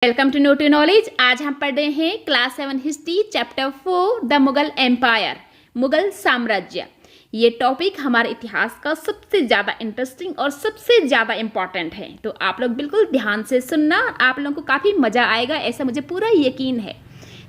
Welcome to know to knowledge. आज हम पढ़ रहे हैं class 7 history chapter 4 the Mughal empire, Mughal साम्राज्य। ये टॉपिक हमारे इतिहास का सबसे ज़्यादा इंटरेस्टिंग और सबसे ज़्यादा इम्पॉर्टेंट है, तो आप लोग बिल्कुल ध्यान से सुनना, आप लोगों को काफ़ी मज़ा आएगा, ऐसा मुझे पूरा यकीन है।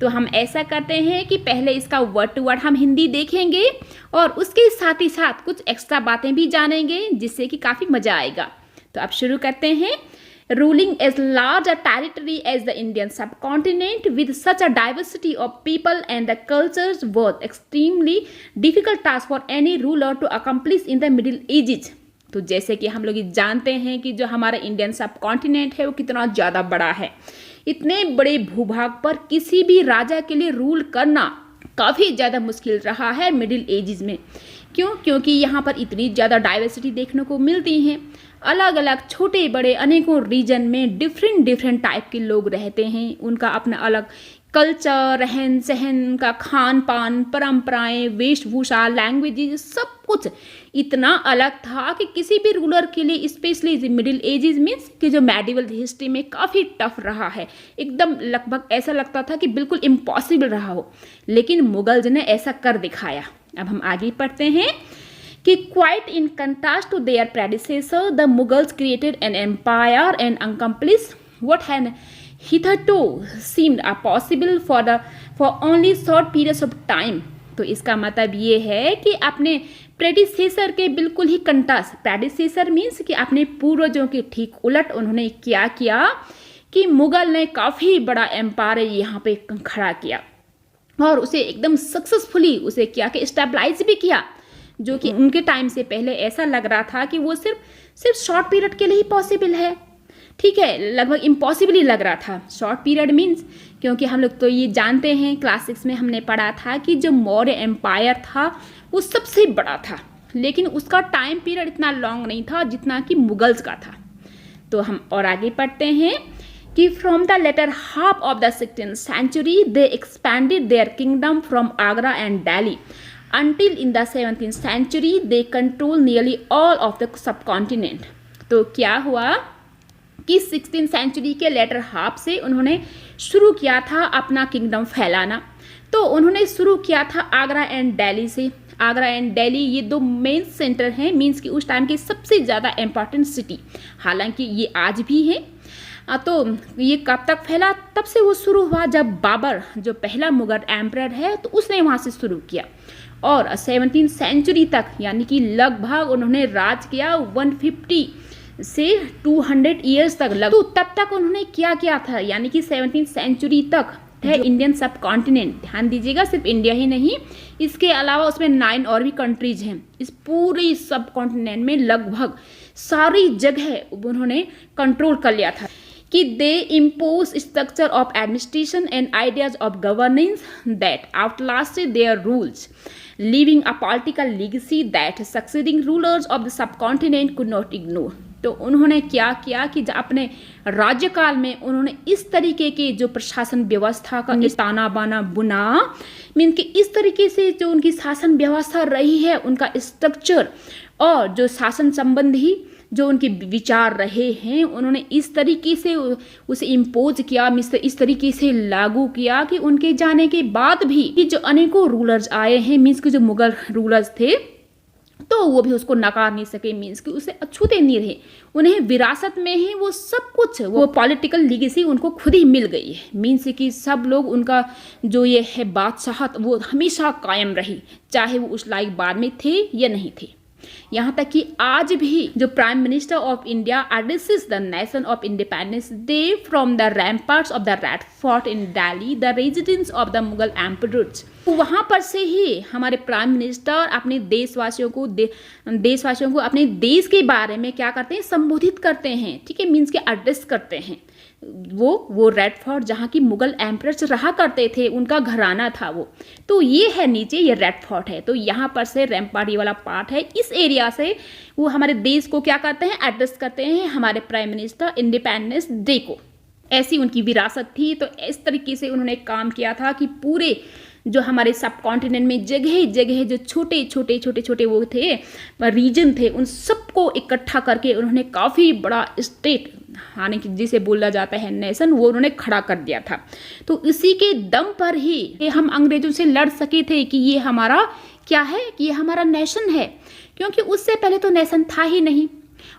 तो हम ऐसा करते हैं कि पहले इसका वर्ड टू वर्ड हम हिंदी देखेंगे और उसके साथ ही साथ कुछ एक्स्ट्रा बातें भी जानेंगे, जिससे कि काफ़ी मज़ा आएगा। तो अब शुरू करते हैं। Ruling as large a territory as the Indian subcontinent with such a diversity of people and the cultures was extremely difficult task for any ruler to accomplish in the Middle Ages। तो जैसे कि हम लोग जानते हैं कि जो हमारा इंडियन सब कॉन्टिनेंट है वो कितना ज़्यादा बड़ा है। इतने बड़े भूभाग पर किसी भी राजा के लिए रूल करना काफ़ी ज़्यादा मुश्किल रहा है मिडिल एजेस में। क्योंकि यहाँ पर इतनी ज़्यादा डाइवर्सिटी देखने को मिलती हैं। अलग अलग छोटे बड़े अनेकों रीजन में डिफरेंट टाइप के लोग रहते हैं। उनका अपना अलग कल्चर, रहन सहन, उनका खान पान, परंपराएं, वेशभूषा, लैंग्वेजेस, सब कुछ इतना अलग था कि किसी भी रूलर के लिए, स्पेशली मिडिल एजेस मीन्स कि जो मेडिवल हिस्ट्री में काफ़ी टफ रहा है, एकदम लगभग ऐसा लगता था कि बिल्कुल इम्पॉसिबल रहा हो। लेकिन मुगल्स ने ऐसा कर दिखाया। अब हम आगे पढ़ते हैं कि quite in contrast to their predecessor, the Mughals created an empire and accomplished what had hitherto seemed impossible for only short periods of time। तो इसका मतलब ये है कि अपने प्रेडिसेसर के बिल्कुल ही कंट्रास्ट, प्रेडिसेसर मीन्स कि अपने पूर्वजों के ठीक उलट उन्होंने क्या किया कि मुगल ने काफ़ी बड़ा एम्पायर यहाँ पे खड़ा किया और उसे एकदम सक्सेसफुली उसे क्या कि स्टेबलाइज भी किया, जो कि उनके टाइम से पहले ऐसा लग रहा था कि वो सिर्फ शॉर्ट पीरियड के लिए ही पॉसिबल है। ठीक है, लगभग इम्पॉसिबल ही लग रहा था। शॉर्ट पीरियड मीन्स क्योंकि हम लोग तो ये जानते हैं, क्लास 6 में हमने पढ़ा था कि जो मौर्य एम्पायर था वो सबसे बड़ा था, लेकिन उसका टाइम पीरियड इतना लॉन्ग नहीं था जितना कि मुगल्स का था। तो हम और आगे पढ़ते हैं कि from the latter half of the 16th century they expanded their kingdom from Agra and Delhi until in the 17th century they control nearly all of the subcontinent। तो क्या हुआ कि 16th सेंचुरी के लेटर हाफ से उन्होंने शुरू किया था अपना किंगडम फैलाना। तो उन्होंने शुरू किया था आगरा एंड दिल्ली से। आगरा एंड दिल्ली ये दो मेन सेंटर हैं, मीन्स कि उस टाइम की सबसे ज़्यादा इम्पॉर्टेंट सिटी, हालांकि ये आज भी है। तो ये कब तक फैला? तब से वो शुरू हुआ जब बाबर जो पहला मुगल एम्परर है तो उसने वहाँ से शुरू किया और 17th सेंचुरी तक, यानी कि लगभग उन्होंने राज किया 150 से 200 ईयर्स तक तो तब तक उन्होंने क्या किया था, यानी कि 17th सेंचुरी तक है इंडियन सब कॉन्टिनेंट। ध्यान दीजिएगा, सिर्फ इंडिया ही नहीं, इसके अलावा उसमें 9 और भी कंट्रीज हैं। इस पूरी सब कॉन्टिनेंट में लगभग सारी जगह उन्होंने कंट्रोल कर लिया था कि they impose structure of administration and ideas of governance that outlasted their rules, leaving a political legacy that succeeding rulers of the subcontinent could not ignore। तो उन्होंने क्या किया कि अपने राज्यकाल में उन्होंने इस तरीके के जो प्रशासन व्यवस्था का ताना बाना बुना, मीन कि इस तरीके से जो उनकी शासन व्यवस्था रही है, उनका स्ट्रक्चर और जो शासन संबंधी जो उनके विचार रहे हैं, उन्होंने इस तरीके से उसे इम्पोज किया, इस तरीके से लागू किया कि उनके जाने के बाद भी कि जो अनेकों रूलर्स आए हैं, मीन्स कि जो मुगल रूलर्स थे, तो वो भी उसको नकार नहीं सके, मीन्स कि उसे अछूते नहीं रहे। उन्हें विरासत में ही वो सब कुछ, वो पॉलिटिकल लीगेसी उनको खुद ही मिल गई है, मीन्स कि सब लोग उनका जो ये है बादशाहत वो हमेशा कायम रही, चाहे वो उस लायक बाद में थे या नहीं थे। यहाँ तक कि आज भी जो prime minister of India addresses the nation of Independence Day from the ramparts of the Red Fort in Delhi, the residence of the Mughal emperors, तो वहाँ पर से ही हमारे प्राइम मिनिस्टर अपने देशवासियों को अपने देश के बारे में क्या करते हैं, संबोधित करते हैं। ठीक है, मीन्स के एड्रेस करते हैं। वो रेड फोर्ट जहाँ की मुगल एम्परर्स रहा करते थे, उनका घराना था वो। तो ये है नीचे, ये रेड फोर्ट है। तो यहाँ पर से रैम्पार्ट ये वाला पार्ट है, इस एरिया से वो हमारे देश को क्या करते हैं, एड्रेस करते हैं हमारे प्राइम मिनिस्टर इंडिपेंडेंस डे को। ऐसी उनकी विरासत थी। तो इस तरीके से उन्होंने काम किया था कि पूरे जो हमारे सब कॉन्टिनेंट में जगह जगह जो छोटे छोटे वो थे रीजन थे, उन सबको इकट्ठा करके उन्होंने काफ़ी बड़ा स्टेट यानी कि जिसे बोला जाता है नेशन, वो उन्होंने खड़ा कर दिया था। तो इसी के दम पर ही हम अंग्रेजों से लड़ सके थे कि ये हमारा क्या है, कि ये हमारा नेशन है, क्योंकि उससे पहले तो नेशन था ही नहीं।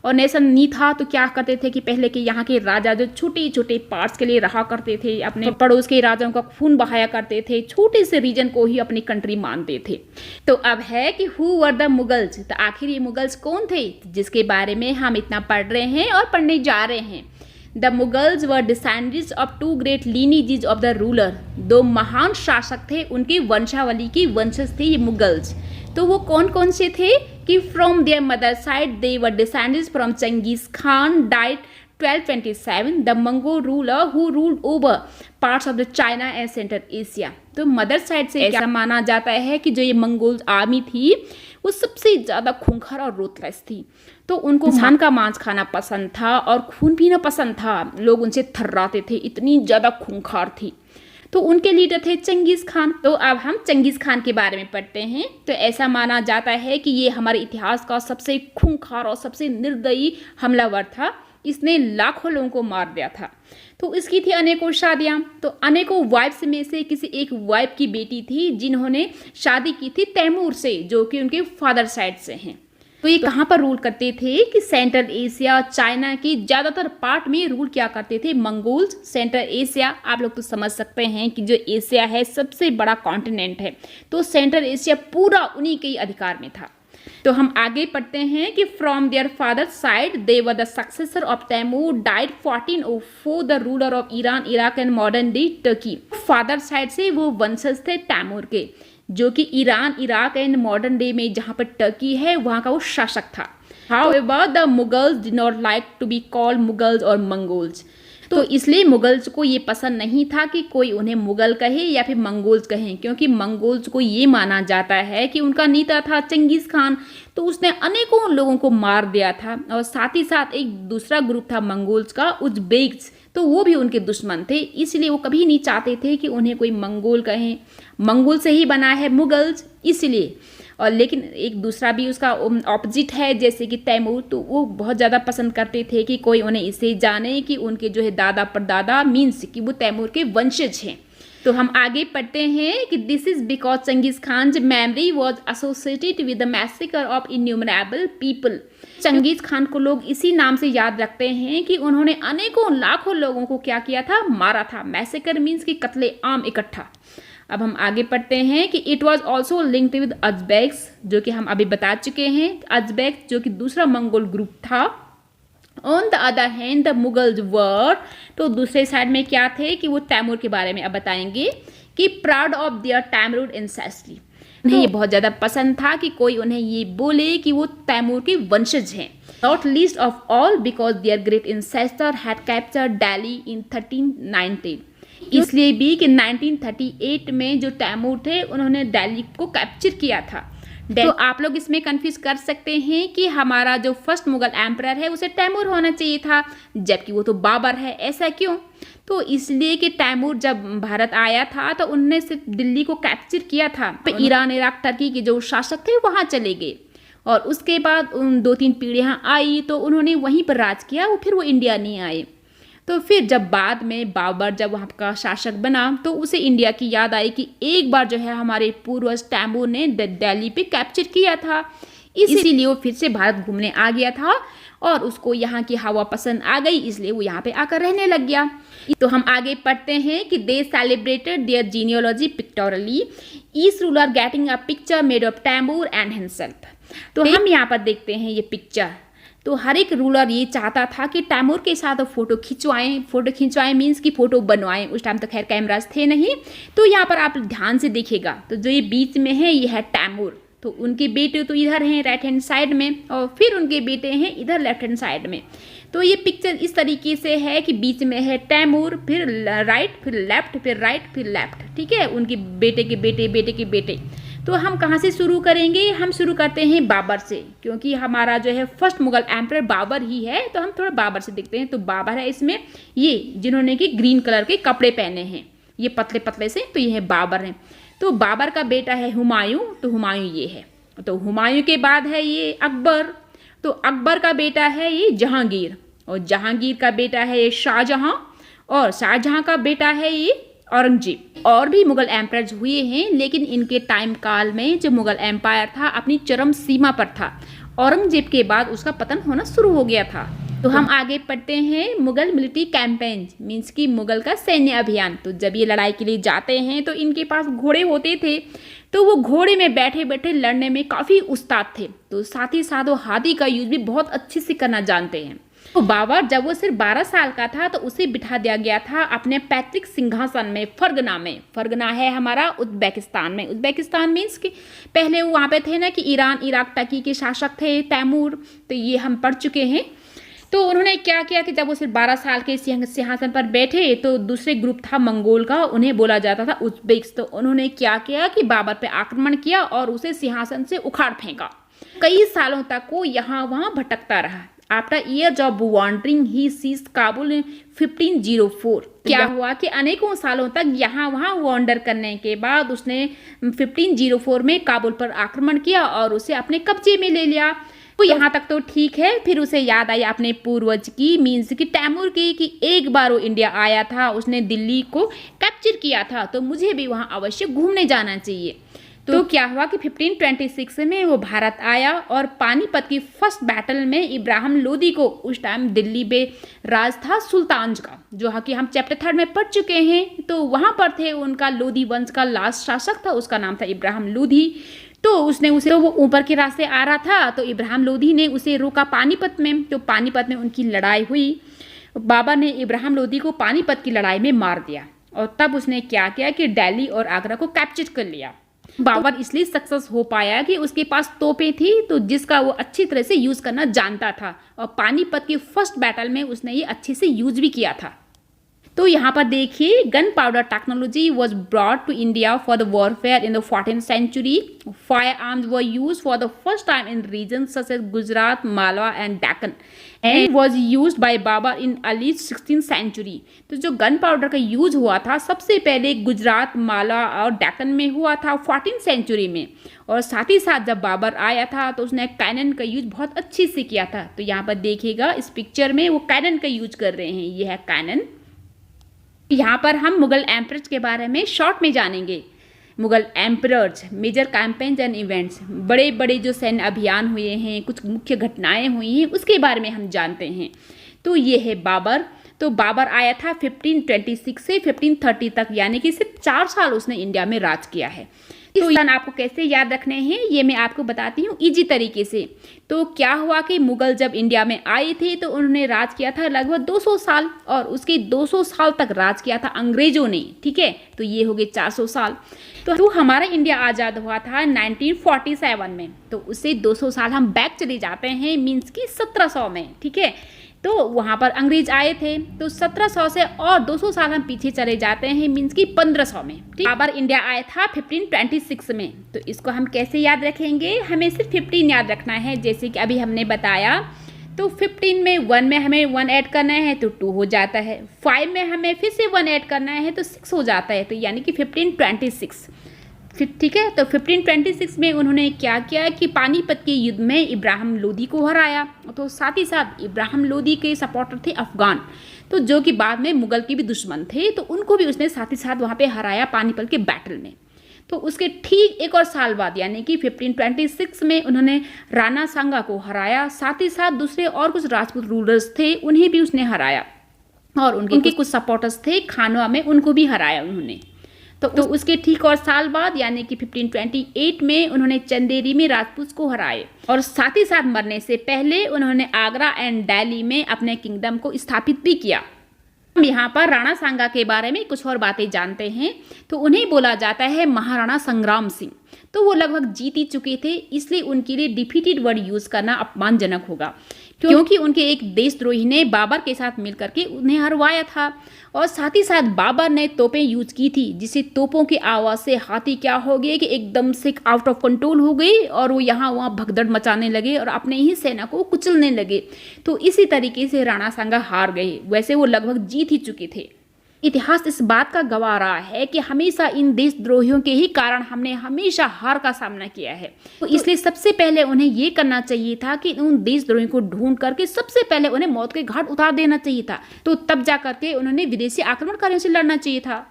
और नेशन नहीं था तो क्या करते थे कि पहले के यहाँ के राजा जो छोटे छोटे पार्ट्स के लिए रहा करते थे, अपने पड़ोस के राजाओं का खून बहाया करते थे, छोटे से रीजन को ही अपनी कंट्री मानते थे। तो अब है कि हु वर द मुगल्स, तो आखिर ये मुगल्स कौन थे जिसके बारे में हम इतना पढ़ रहे हैं और पढ़ने जा रहे हैं। The Mughals were descendants of two great lineages of the ruler, दो महान शासक थे, उनकी वंशावली की वंशज थे ये मुगल्स। तो वो कौन कौन से थे कि from their mother side they were descendants from Genghis Khan died 1227, the Mongol ruler who ruled over parts of the China and central Asia. तो मदर साइड से ऐसा माना जाता है कि जो ये मंगोल आर्मी थी वो सबसे ज़्यादा खूंखार और रूथलेस थी। तो उनको इंसान का मांस खाना पसंद था और खून पीना पसंद था, लोग उनसे थर्राते थे, इतनी ज़्यादा खूंखार थी। तो उनके लीडर थे चंगेज खान। तो अब हम चंगेज खान के बारे में पढ़ते हैं। तो ऐसा माना जाता है कि ये हमारे इतिहास का सबसे खूंखार और सबसे निर्दयी हमलावर था, इसने लाखों लोगों को मार दिया था। तो इसकी थी अनेकों शादियाँ। तो अनेकों वाइफ्स में से किसी एक वाइफ की बेटी थी जिन्होंने शादी की थी तैमूर से, जो कि उनके फादर साइड से हैं। तो ये कहाँ पर रूल करते थे कि सेंट्रल एशिया, चाइना की ज़्यादातर पार्ट में रूल क्या करते थे मंगोल्स। सेंट्रल एशिया आप लोग तो समझ सकते हैं कि जो एशिया है सबसे बड़ा कॉन्टिनेंट है, तो सेंट्रल एशिया पूरा उन्हीं के ही अधिकार में था। तो हम आगे पढ़ते हैं कि from their father side they were the successor of Timur died 1404, the ruler of Iran, Iraq and modern day Turkey. Father side से वो वंशज थे तैमूर के, जो कि Iran, Iraq and modern day में जहाँ पर टर्की है वहाँ का वो शासक था। However, the Mughals did not like to be called Mughals और मंगोल्स। तो इसलिए मुगल्स को ये पसंद नहीं था कि कोई उन्हें मुगल कहे या फिर मंगोल्स कहें, क्योंकि मंगोल्स को ये माना जाता है कि उनका नेता था चंगेज खान, तो उसने अनेकों लोगों को मार दिया था। और साथ ही साथ एक दूसरा ग्रुप था मंगोल्स का, उज़्बेक्स, तो वो भी उनके दुश्मन थे, इसलिए वो कभी नहीं चाहते थे कि उन्हें कोई मंगोल कहें। मंगोल से ही बना है मुगल्स इसलिए। और लेकिन एक दूसरा भी उसका ऑपोजिट है, जैसे कि तैमूर, तो वो बहुत ज़्यादा पसंद करते थे कि कोई उन्हें इससे जाने कि उनके जो है दादा परदादा मीन्स कि वो तैमूर के वंशज हैं। तो हम आगे पढ़ते हैं कि this is because Genghis Khan memory was associated with the massacre of innumerable people. Genghis Khan को लोग इसी नाम से याद रखते हैं कि उन्होंने अनेकों लाखों लोगों को क्या किया था, मारा था। मैसेकर मीन्स कि कत्ले आम इकट्ठा। अब हम आगे पढ़ते हैं कि it was also linked with Uzbeks, जो कि हम अभी बता चुके हैं। अजबेक्स जो कि दूसरा मंगोल ग्रुप था। On the other hand the Mughals were, तो दूसरे साइड में क्या थे कि वो तैमूर के बारे में अब बताएंगे कि proud of their Timur ancestry. उन्हें ये बहुत ज़्यादा पसंद था कि कोई उन्हें ये बोले कि वो तैमूर के वंशज हैं। Not least of all because their great ancestor had captured Delhi in 1390, इसलिए भी कि 1938 में जो तैमूर थे उन्होंने दिल्ली को कैप्चर किया था। तो आप लोग इसमें कंफ्यूज कर सकते हैं कि हमारा जो फर्स्ट मुगल एम्परर है उसे तैमूर होना चाहिए था, जबकि वो तो बाबर है। ऐसा क्यों? तो इसलिए कि तैमूर जब भारत आया था तो उनने सिर्फ दिल्ली को कैप्चर किया था, तो ईरान, इराक, टर्की के जो शासक थे वहाँ चले गए और उसके बाद उन 2-3 पीढ़ियाँ आई तो उन्होंने वहीं पर राज किया, फिर वो इंडिया नहीं आए। तो फिर जब बाद में बाबर जब वहाँ का शासक बना तो उसे इंडिया की याद आई कि एक बार जो है हमारे पूर्वज तैमूर ने दिल्ली पे कैप्चर किया था, इसीलिए वो फिर से भारत घूमने आ गया था और उसको यहाँ की हवा पसंद आ गई, इसलिए वो यहाँ पे आकर रहने लग गया। तो हम आगे पढ़ते हैं कि they celebrated their genealogy pictorially, each ruler getting a picture made of Timur and himself. तो हम यहाँ पर देखते हैं ये पिक्चर। तो हर एक रूलर ये चाहता था कि तैमूर के साथ फोटो खिंचवाएं। फोटो खिंचवाएं मीन्स कि फ़ोटो बनवाएं। उस टाइम तो खैर कैमरास थे नहीं। तो यहाँ पर आप ध्यान से देखिएगा, तो जो ये बीच में है ये है तैमूर, तो उनके बेटे तो इधर हैं राइट हैंड साइड में और फिर उनके बेटे हैं इधर लेफ्ट हैंड साइड में। तो ये पिक्चर इस तरीके से है कि बीच में है तैमूर, फिर राइट, फिर लेफ्ट, फिर राइट, फिर लेफ्ट, ठीक है, उनके बेटे के बेटे, बेटे के बेटे। तो हम कहाँ से शुरू करेंगे? हम शुरू करते हैं बाबर से, क्योंकि हमारा जो है फर्स्ट मुगल एम्परर बाबर ही है, तो हम थोड़ा बाबर से देखते हैं। तो बाबर है इसमें ये जिन्होंने कि ग्रीन कलर के कपड़े पहने हैं, ये पतले पतले से, तो ये है बाबर हैं। तो बाबर का बेटा है हुमायूं, तो हुमायूं ये है। तो हुमायूं के बाद है ये अकबर, तो अकबर का बेटा है ये जहांगीर, और जहांगीर का बेटा है ये शाहजहां, और शाहजहां का बेटा है ये औरंगजेब। और भी मुगल एम्परर्स हुए हैं, लेकिन इनके टाइम काल में जो मुगल एम्पायर था अपनी चरम सीमा पर था। औरंगजेब के बाद उसका पतन होना शुरू हो गया था। तो हम आगे पढ़ते हैं मुगल मिलिट्री कैंपेन, मीन्स की मुगल का सैन्य अभियान। तो जब ये लड़ाई के लिए जाते हैं तो इनके पास घोड़े होते थे, तो वो घोड़े में बैठे बैठे लड़ने में काफ़ी उस्ताद थे। तो साथ ही साथ वो हाथी का यूज भी बहुत अच्छे से करना जानते हैं। तो बाबर जब वो सिर्फ 12 साल का था तो उसे बिठा दिया गया था अपने पैतृक सिंहासन में, फरगना में। फरगना है हमारा उज्बेकिस्तान में। उज्बेकिस्तान मीन्स कि पहले वो वहाँ पे थे ना कि ईरान इराक टर्की के शासक थे तैमूर, तो ये हम पढ़ चुके हैं। तो उन्होंने क्या किया कि जब वो सिर्फ 12 साल के सिंहासन पर बैठे तो दूसरे ग्रुप था मंगोल का, उन्हें बोला जाता था उज्बेक्स। तो उन्होंने क्या किया कि बाबर पे आक्रमण किया और उसे सिंहासन से उखाड़ फेंका। कई सालों तक वो यहाँ वहाँ भटकता रहा। After years of wandering he seized Kabul in 1504। क्या हुआ कि अनेकों सालों तक यहाँ वहाँ वॉन्डर करने के बाद उसने 1504 में काबुल पर आक्रमण किया और उसे अपने कब्जे में ले लिया। तो यहाँ तक तो ठीक है। फिर उसे याद आई अपने पूर्वज की, मीन्स की तैमूर की, कि एक बार वो इंडिया आया था, उसने दिल्ली को कैप्चर किया था, तो मुझे भी वहाँ अवश्य घूमने जाना चाहिए। तो क्या हुआ कि 1526 में वो भारत आया और पानीपत की फर्स्ट बैटल में इब्राहिम लोदी को, उस टाइम दिल्ली में राज था सुल्तानज का, जो कि हम चैप्टर 3 में पढ़ चुके हैं। तो वहाँ पर थे उनका लोदी वंश का लास्ट शासक था, उसका नाम था इब्राहिम लोदी। तो उसने उसे, तो वो ऊपर के रास्ते आ रहा था, तो इब्राहिम लोदी ने उसे रोका पानीपत में। तो पानीपत में उनकी लड़ाई हुई। बाबर ने इब्राहिम लोदी को पानीपत की लड़ाई में मार दिया और तब उसने क्या किया कि दिल्ली और आगरा को कैप्चर कर लिया। बाबर इसलिए सक्सेस हो पाया कि उसके पास तोपें थी, तो जिसका वो अच्छी तरह से यूज करना जानता था, और पानीपत की फर्स्ट बैटल में उसने ये अच्छे से यूज भी किया था। तो यहाँ पर देखिए, gunpowder technology was brought to India for the warfare in the 14th century. Firearms were used for the first time in region such as Gujarat, Malwa and Deccan, and was used by Babur in early 16th century. तो जो gun powder का use हुआ था सबसे पहले गुजरात, मालवा और डेक्कन में हुआ था 14th सेंचुरी में, और साथ ही साथ जब बाबर आया था तो उसने कैनन का यूज बहुत अच्छे से किया था। तो यहाँ पर देखिएगा इस पिक्चर में वो कैनन का यूज कर रहे हैं, ये है कैनन। यहाँ पर हम मुगल एम्परर्स के बारे में शॉर्ट में जानेंगे। Mughal emperors, major campaigns and events, बड़े बड़े जो सैन्य अभियान हुए हैं, कुछ मुख्य घटनाएं हुई हैं, उसके बारे में हम जानते हैं। तो ये है बाबर। तो बाबर आया था 1526 से 1530 तक, यानी कि सिर्फ 4 साल उसने इंडिया में राज किया है। तो सन आपको कैसे याद रखने हैं ये मैं आपको बताती हूँ इजी तरीके से। तो क्या हुआ कि मुगल जब इंडिया में आए थे तो उन्होंने राज किया था लगभग 200 साल, और उसके 200 साल तक राज किया था अंग्रेजों ने, ठीक है। तो ये हो गए 400 साल। तो हमारा इंडिया आज़ाद हुआ था 1947 में, तो उससे 200 साल हम बैक चले जाते हैं, मीन्स की 1700 में, ठीक है। तो वहाँ पर अंग्रेज आए थे, तो 1700 से और 200 साल हम पीछे चले जाते हैं, मीन्स की 1500 में। ठीक, बाबर इंडिया आया था 1526 में। तो इसको हम कैसे याद रखेंगे, हमें सिर्फ 15 याद रखना है, जैसे कि अभी हमने बताया। तो 15 में 1 में हमें 1 ऐड करना है तो 2 हो जाता है, 5 में हमें फिर से 1 ऐड करना है तो 6 हो जाता है, तो यानी कि 1526, ठीक है। तो 1526 में उन्होंने क्या किया कि पानीपत के युद्ध में इब्राहिम लोदी को हराया। तो साथ ही साथ इब्राहिम लोदी के सपोर्टर थे अफगान, तो जो कि बाद में मुगल के भी दुश्मन थे, तो उनको भी उसने साथ ही साथ वहाँ पे हराया पानीपत के बैटल में। तो उसके ठीक एक और साल बाद यानी कि 1526 में उन्होंने राणा सांगा को हराया, साथ ही साथ दूसरे और कुछ राजपूत रूलर्स थे उन्हें भी उसने हराया, और उनके कुछ सपोर्टर्स थे खानवा में, उनको भी हराया उन्होंने। तो उसके ठीक और साल बाद यानी कि 1528 में उन्होंने चंदेरी में राजपूत को हराए, और साथ ही साथ मरने से पहले उन्होंने आगरा एंड दिल्ली में अपने किंगडम को स्थापित भी किया। हम यहाँ पर राणा सांगा के बारे में कुछ और बातें जानते हैं। तो उन्हें बोला जाता है महाराणा संग्राम सिंह। तो वो लगभग जीत ही चुके थे, इसलिए उनके लिए डिफीटेड वर्ड यूज करना अपमानजनक होगा, क्योंकि उनके एक देशद्रोही ने बाबर के साथ मिलकर के उन्हें हरवाया था, और साथ ही साथ बाबर ने तोपें यूज की थी, जिससे तोपों की आवाज़ से हाथी क्या हो गए कि एकदम से आउट ऑफ कंट्रोल हो गए, और वो यहाँ वहाँ भगदड़ मचाने लगे और अपने ही सेना को कुचलने लगे। तो इसी तरीके से राणा सांगा हार गए, वैसे वो लगभग जीत ही चुके थे। इतिहास इस बात का गवाह रहा है कि हमेशा इन देशद्रोहियों के ही कारण हमने हमेशा हार का सामना किया है। तो इसलिए सबसे पहले उन्हें ये करना चाहिए था कि उन देशद्रोहियों को ढूंढ करके सबसे पहले उन्हें मौत के घाट उतार देना चाहिए था। तो तब जा करके उन्होंने विदेशी आक्रमणकारियों से लड़ना चाहिए था।